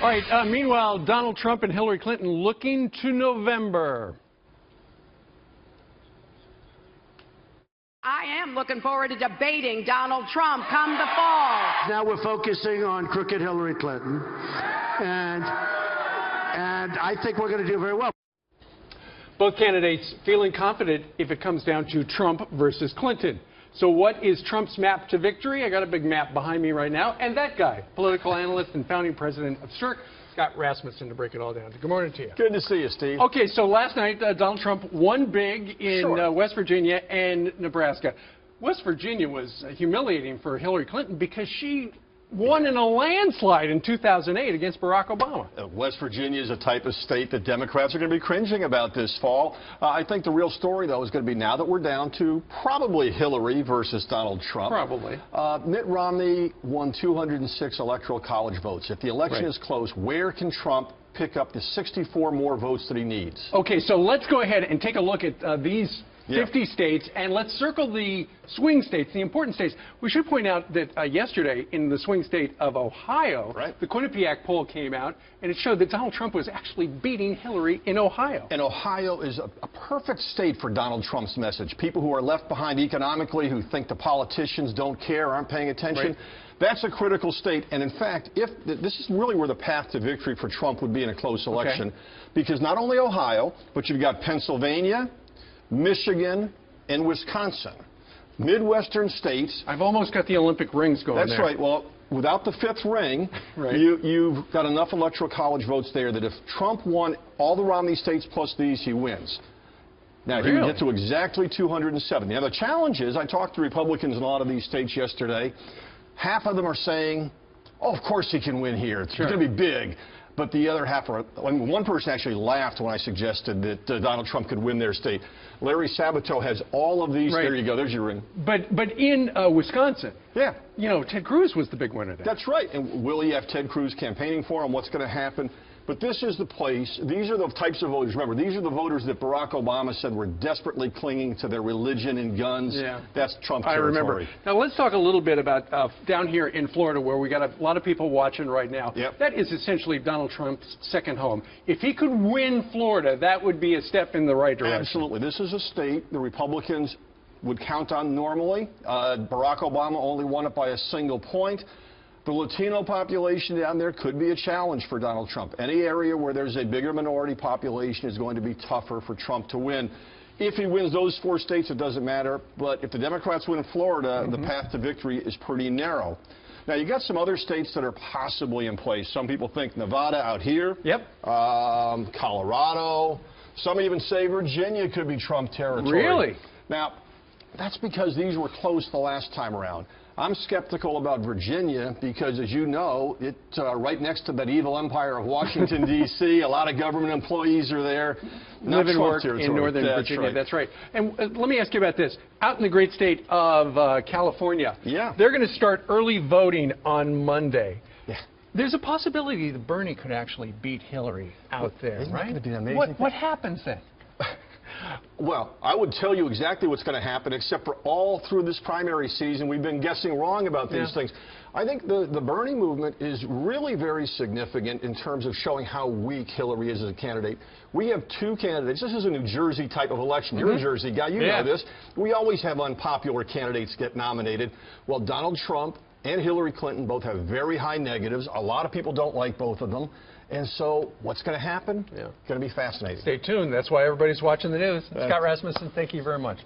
All right, meanwhile, Donald Trump and Hillary Clinton looking to November. I am looking forward to debating Donald Trump come the fall. Now we're focusing on crooked Hillary Clinton, and I think we're going to do very well. Both candidates feeling confident if it comes down to Trump versus Clinton. So what is Trump's map to victory? I got a big map behind me right now. And that guy, political analyst and founding president of Stirk, Scott Rasmussen, to break it all down. Good morning to you. Good to see you, Steve. Okay, so last night, Donald Trump won big in West Virginia and Nebraska. West Virginia was humiliating for Hillary Clinton because she won in a landslide in 2008 against Barack Obama. West Virginia is a type of state that Democrats are going to be cringing about this fall. I think the real story, though, is going to be now that we're down to probably Hillary versus Donald Trump. Probably. Mitt Romney won 206 electoral college votes. If the election is close, where can Trump pick up the 64 more votes that he needs? Okay, so let's go ahead and take a look at these 50 states, and let's circle the swing states, the important states. We should point out that yesterday in the swing state of Ohio, the Quinnipiac poll came out, and it showed that Donald Trump was actually beating Hillary in Ohio. And Ohio is a perfect state for Donald Trump's message. People who are left behind economically, who think the politicians don't care, aren't paying attention. That's a critical state, and in fact, if this is really where the path to victory for Trump would be in a close election, because not only Ohio, but you've got Pennsylvania, Michigan, and Wisconsin. Midwestern states. I've almost got the Olympic rings going there. That's right. Well, without the fifth ring, you've got enough electoral college votes there that if Trump won all the Romney states plus these, he wins. Now, he would get to exactly 207. Now, the challenge is, I talked to Republicans in a lot of these states yesterday. Half of them are saying, oh, of course he can win here. It's going to be big. But the other half are, one person actually laughed when I suggested that Donald Trump could win their state. Larry Sabato has all of these. There you go. There's your ring. But in Wisconsin, you know, Ted Cruz was the big winner there. That's right. And will he have Ted Cruz campaigning for him? What's going to happen? But this is the place. These are the types of voters. Remember, these are the voters that Barack Obama said were desperately clinging to their religion and guns. That's Trump territory. I remember. Now, let's talk a little bit about down here in Florida, where we got a lot of people watching right now. That is essentially Donald Trump's second home. If he could win Florida, that would be a step in the right direction. Absolutely. This is a state the Republicans would count on normally. Barack Obama only won it by a single point. The Latino population down there could be a challenge for Donald Trump. Any area where there's a bigger minority population is going to be tougher for Trump to win. If he wins those 4 states, it doesn't matter. But if the Democrats win Florida, the path to victory is pretty narrow. Now, you got some other states that are possibly in place. Some people think Nevada out here. Colorado. Some even say Virginia could be Trump territory. Really? Now, that's because these were close the last time around. I'm skeptical about Virginia because, as you know, it's right next to that evil empire of Washington, D.C. A lot of government employees are there. Live and work in Northern Virginia. That's right. And let me ask you about this. Out in the great state of California, they're going to start early voting on Monday. There's a possibility that Bernie could actually beat Hillary out there, right? Isn't that an amazing what happens then? Well, I would tell you exactly what's going to happen, except for all through this primary season, we've been guessing wrong about these things. I think the Bernie movement is really very significant in terms of showing how weak Hillary is as a candidate. We have 2 candidates. This is a New Jersey type of election. You're a Jersey guy. You know this. We always have unpopular candidates get nominated. Well, Donald Trump and Hillary Clinton both have very high negatives. A lot of people don't like both of them. And so what's going to happen? Going to be fascinating. Stay tuned. That's why everybody's watching the news. Scott Rasmussen, thank you very much.